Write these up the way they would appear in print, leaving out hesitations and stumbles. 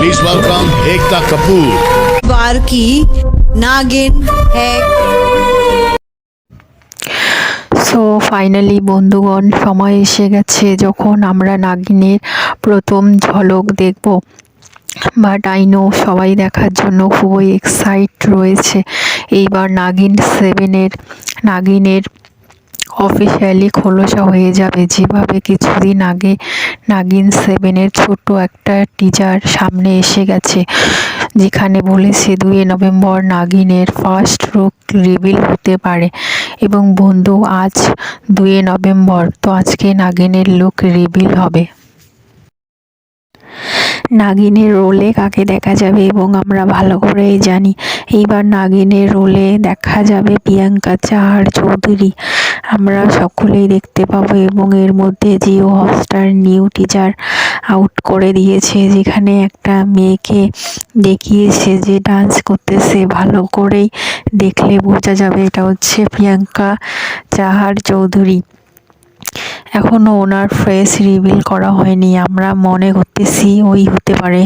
Please welcome Ekta Kapoor. बार की नागिन है। সো ফাইনালি বন্ধুগণ, সময় এসে গেছে যখন আমরা নাগিনের প্রথম ঝলক দেখব। বাট আই নো সবাই দেখার জন্য খুবই এক্সাইট রয়েছে। এইবার নাগিনের অফিসিয়ালি খোলসা হয়ে যাবে। যেভাবে কিছুদিন আগে নাগিন 7-এর ছোট্ট একটা টিজার সামনে এসে গেছে, যেখানে বলেছে 2 নভেম্বর নাগিনের ফার্স্ট লুক রিভিল হতে পারে। এবং বন্ধু, আজ 2 নভেম্বর, তো আজকে নাগিনের লুক রিভিল হবে। নাগিনের রোলে কাকে দেখা যাবে এবং আমরা ভালো করেই জানি। এইবার নাগিনের রোলে দেখা যাবে প্রিয়াঙ্কা চাহার চৌধুরী। আমরা সকলেই দেখতে পাবো এবং এর মধ্যে Jio Hotstar new teaser out করে দিয়েছে, যেখানে একটা মেয়েকে দেখিয়েছে যে ডান্স করতেছে। ভালো করেই দেখলে বোঝা যাবে এটা হচ্ছে প্রিয়াঙ্কা চাহার চৌধুরী। এখনো ওনার ফেস রিভিল করা হয়নি, আমরা মনে করতেছি ওই হতে পারে।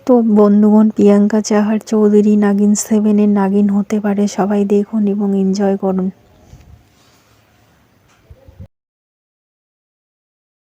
তো বন্ধুগণ, প্রিয়াঙ্কা চাহার চৌধুরী নাগিন 7-এর নাগিন হতে পারে। সবাই দেখুন এবং এনজয় করুন।